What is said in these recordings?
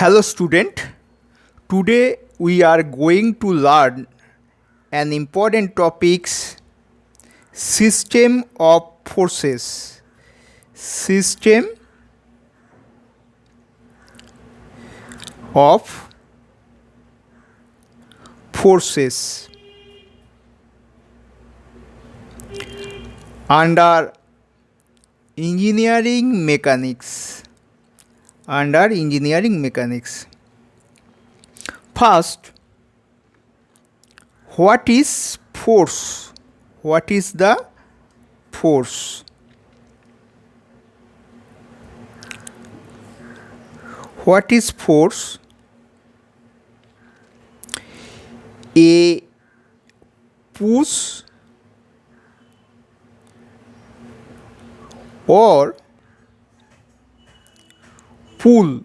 Hello student, today we are going to learn an important topics, system of forces. System of forces under engineering mechanics. First, what is force? What is the force? What is force? A push or pull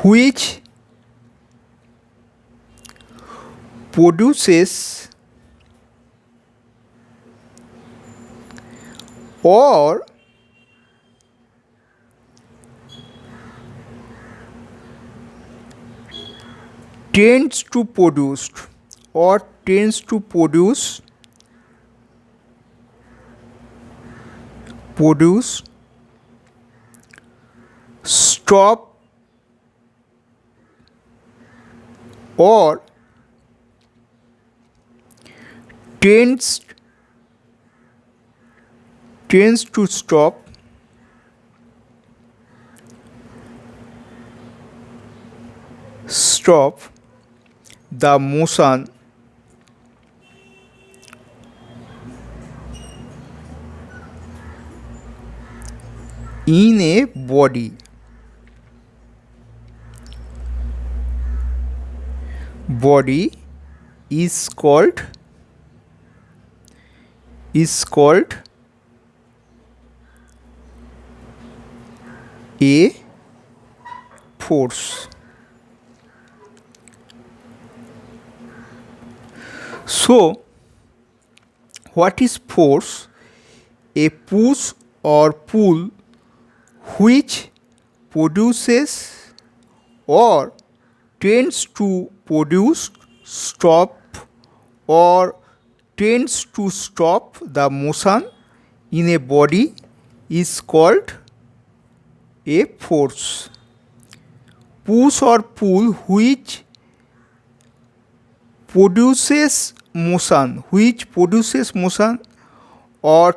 which produces or tends to produce stop or tends to stop the motion in a body. Body is called a force. So, what is force? A push or pull which produces or tends to produce stop or tends to stop the motion in a body is called a force. Push or pull which produces motion or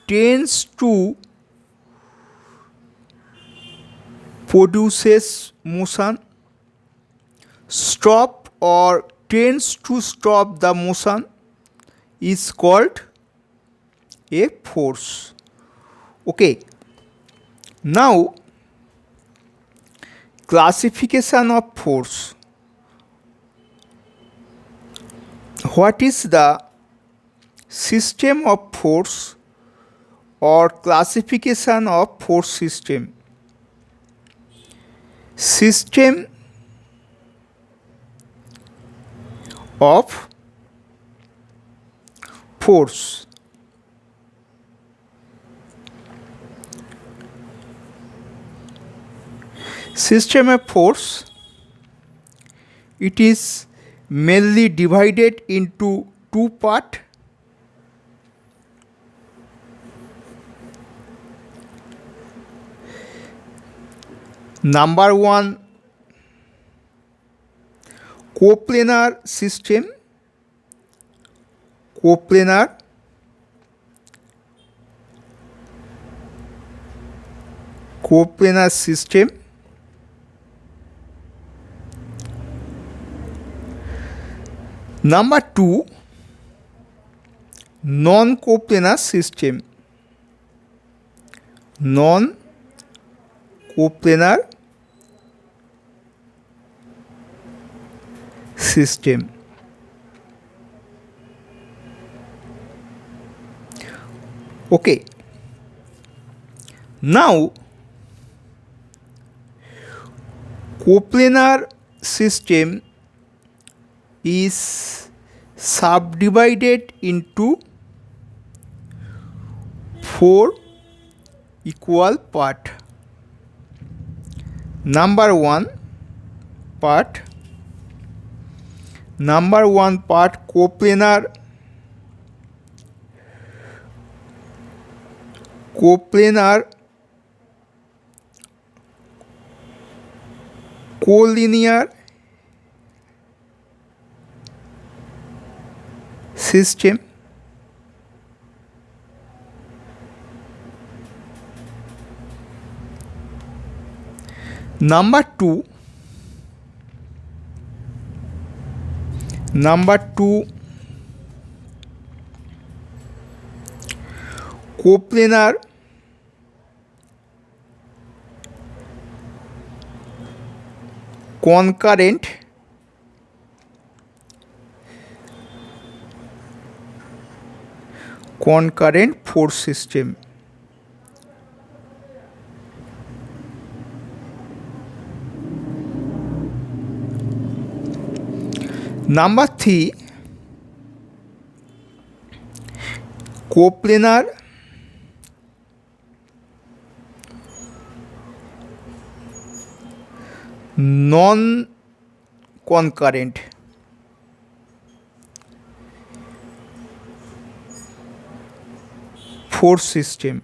tends to produces motion, stop or tends to stop the motion is called a force. Okay, now classification of force. What is the system of force or classification of force system? System of force. System of force, it is mainly divided into two parts. Number one, coplanar system. Coplanar system. Number two, non coplanar system. Non coplanar system. Okay, now coplanar system is subdivided into 4 equal parts. number one part coplanar collinear system. Number two coplanar concurrent force system. Number three, coplanar non concurrent force system.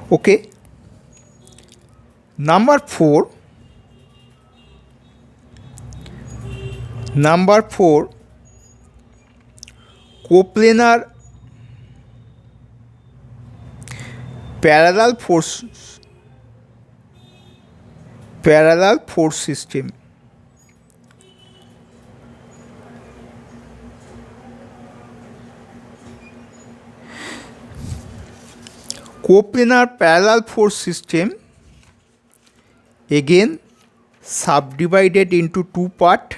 Okay. Number four, coplanar parallel force system. Coplanar parallel force system again subdivided into two parts.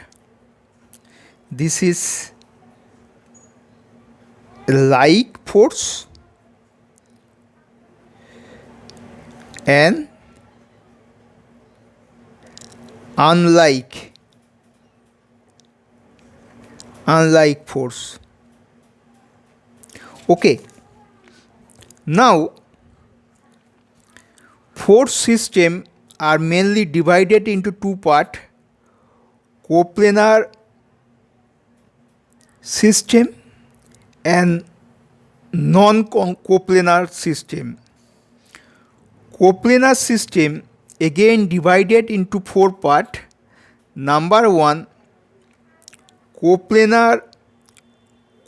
This is like force and unlike force. Okay. Now force system are mainly divided into two parts: coplanar system and non-coplanar system. Coplanar system again divided into four parts. Number one, coplanar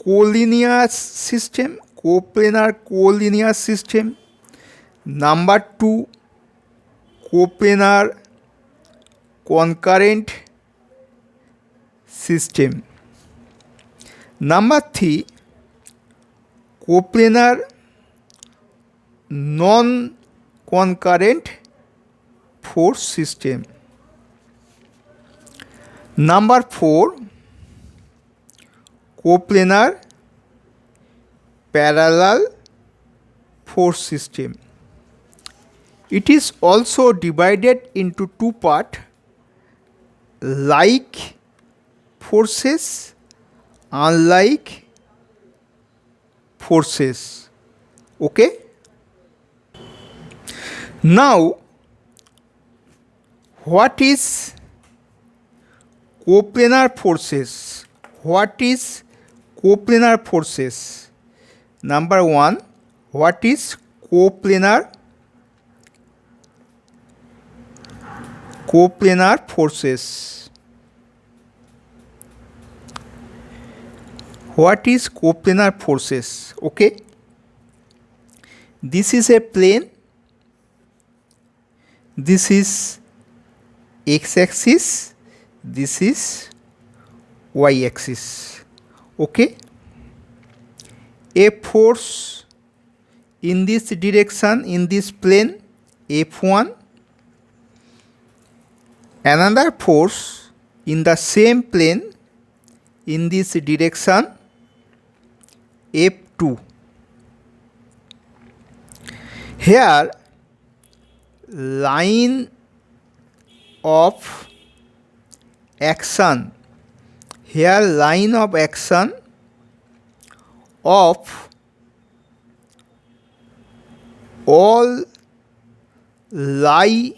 collinear system. Number two, coplanar concurrent system. Number three, coplanar non-concurrent force system. Number four, coplanar parallel force system. It is also divided into two parts: like forces, unlike forces. Okay. Now, what is coplanar forces? Number one, what is coplanar forces? What is coplanar forces? Okay. This is a plane. This is x-axis. This is y-axis. Okay. A force in this direction, in this plane, F1. Another force in the same plane in this direction, F2. Here line of action of all lie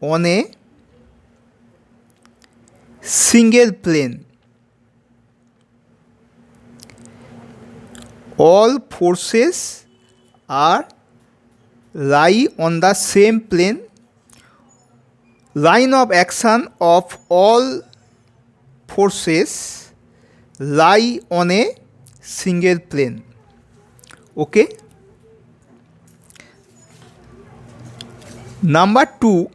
on a single plane. All forces are lie on the same plane. Line of action of all forces lie on a single plane. Okay. Number two,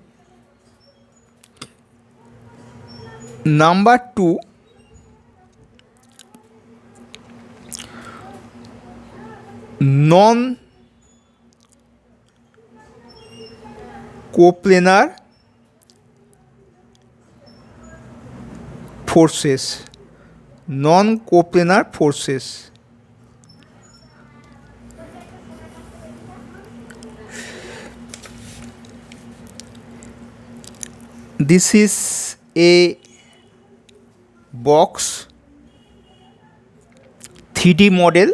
non coplanar forces. Non coplanar forces. This is a box 3D model.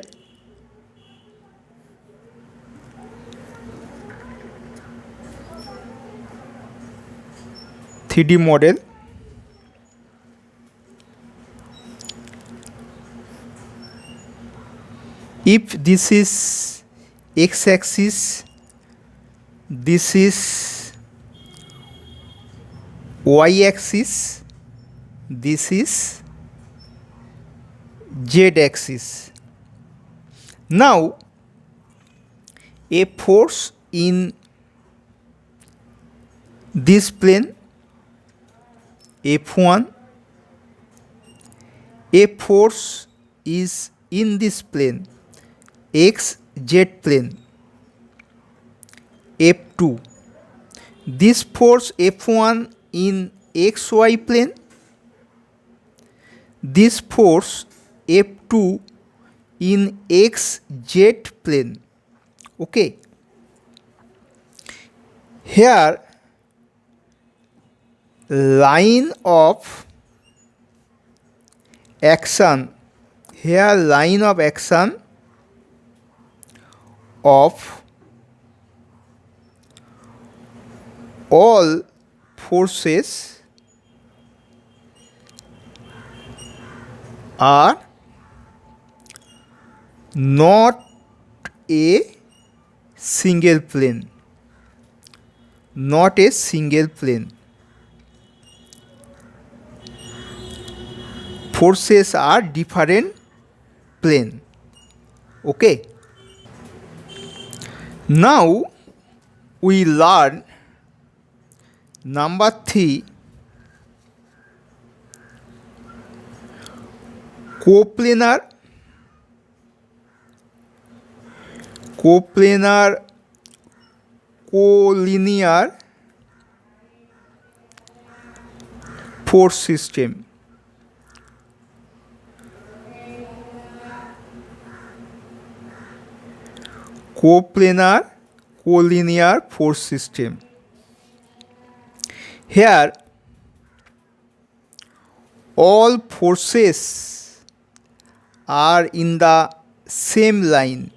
If this is x-axis, this is y-axis, this is z-axis. Now, a force in this plane F1, a force is in this plane xz plane F2. This force F1 in xy plane, this force F2 in xz plane. Okay. Here line of action, of all forces are not a single plane. Forces are different plane. Okay. Now we learn number 3, collinear force system. Collinear force system. Here all forces are in the same line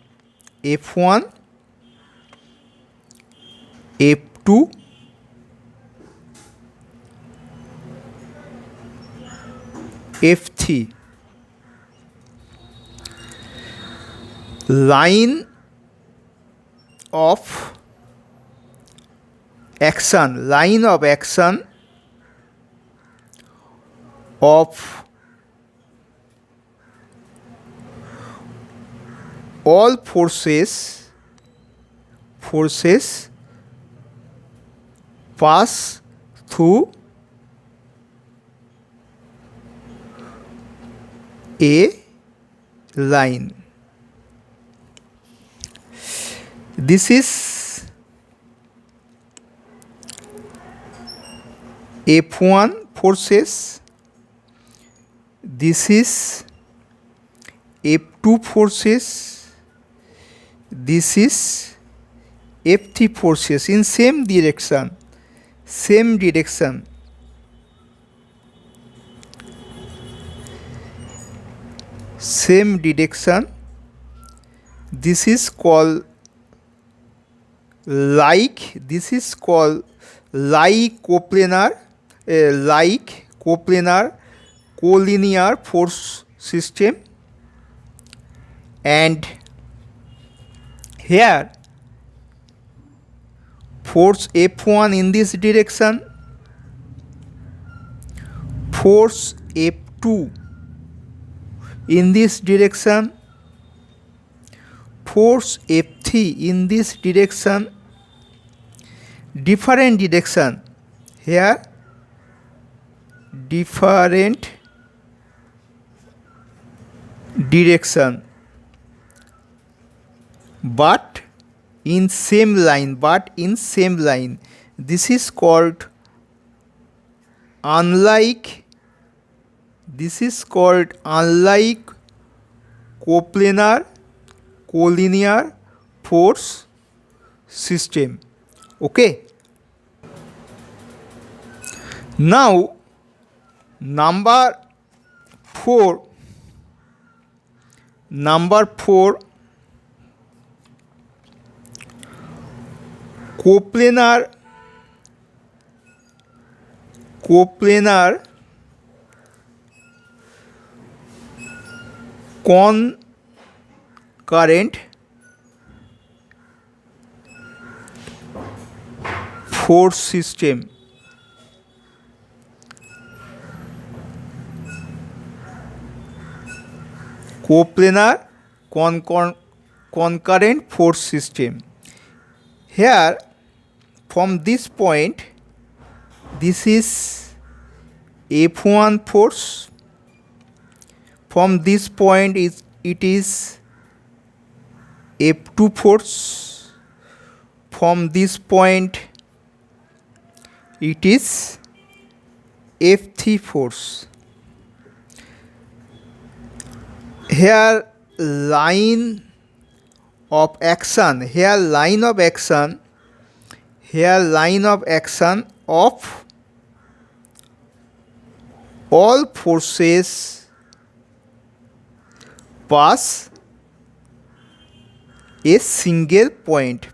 F1, F2, F3. Line of action of all forces pass through a line. This is F1 forces, this is F2 forces, this is F3 forces in same direction. This is called like this is called like coplanar collinear force system, and here force F1 in this direction, force F2 in this direction, force F3 in this direction, different direction, here different direction, but in same line, this is called unlike coplanar collinear force system. Okay, now number 4, coplanar concurrent force system. Coplanar concurrent force system. Here from this point, this is F1 force. From this point it is F2 force. From this point it is F3 force. Here line of action of all forces pass a single point.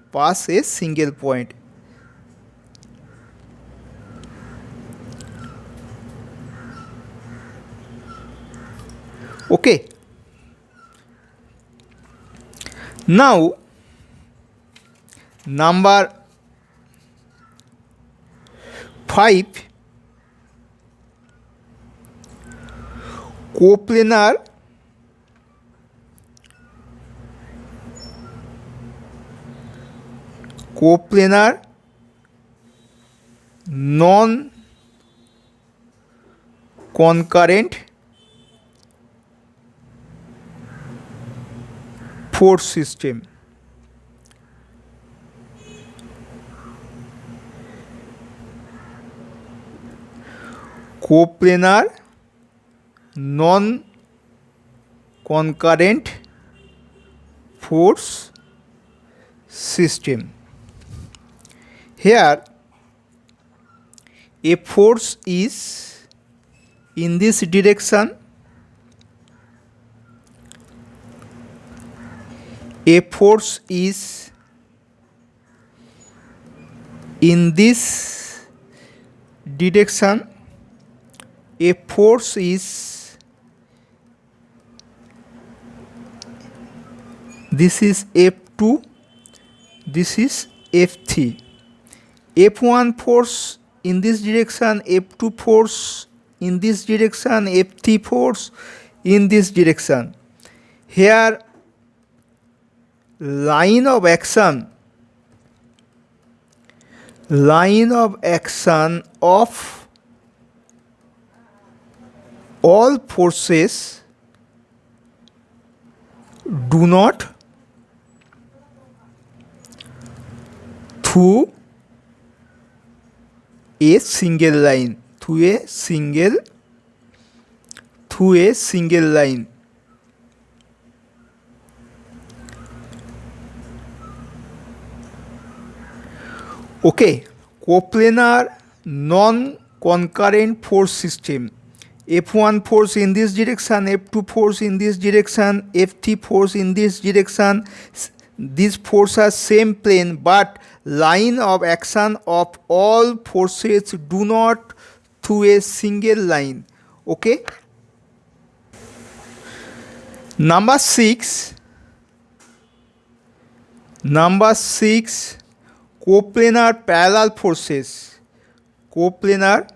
Okay, now number 5, coplanar non concurrent force system. Coplanar non concurrent force system. Here a force is in this direction, a force is in this direction, a force is, this is F2, this is F3. F1 force in this direction, F2 force in this direction, F3 force in this direction. Here line of action of all forces do not through a single line, Okay, coplanar non-concurrent force system. F1 force in this direction, F2 force in this direction, F3 force in this direction, these forces are same plane, but line of action of all forces do not through a single line. Okay. Number 6. Coplanar parallel forces. Coplanar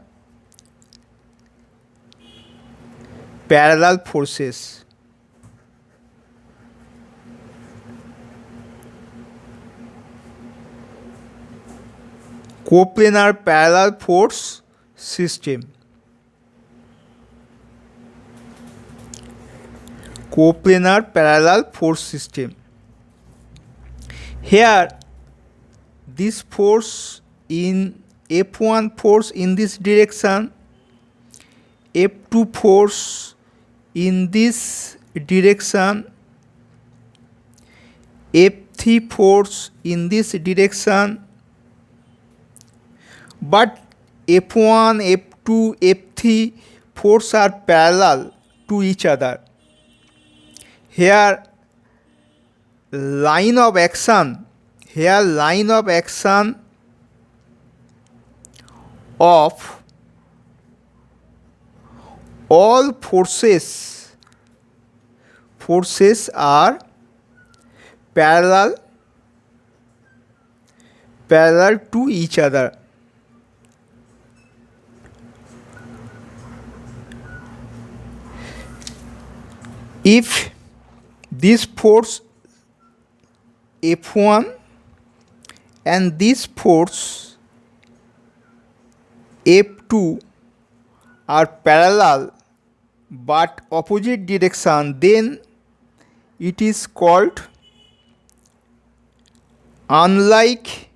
parallel forces. Coplanar parallel force system. Coplanar parallel force system. Here, this force in F1 force in this direction, F2 force in this direction, F3 force in this direction, but F1, F2, F3 force are parallel to each other. Here line of action of all forces are parallel to each other. If this force F1 and this force F2 are parallel but opposite direction, then it is called unlike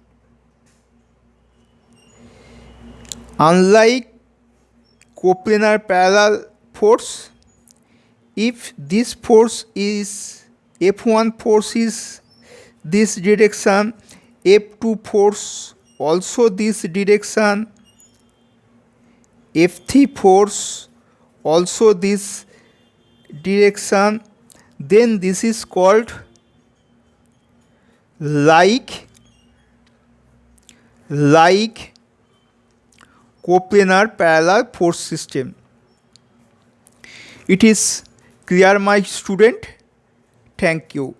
coplanar parallel force. If this force is F1 force is this direction, F2 force also this direction, F3 force also this direction, then this is called like coplanar parallel force system. It is clear, my student? Thank you.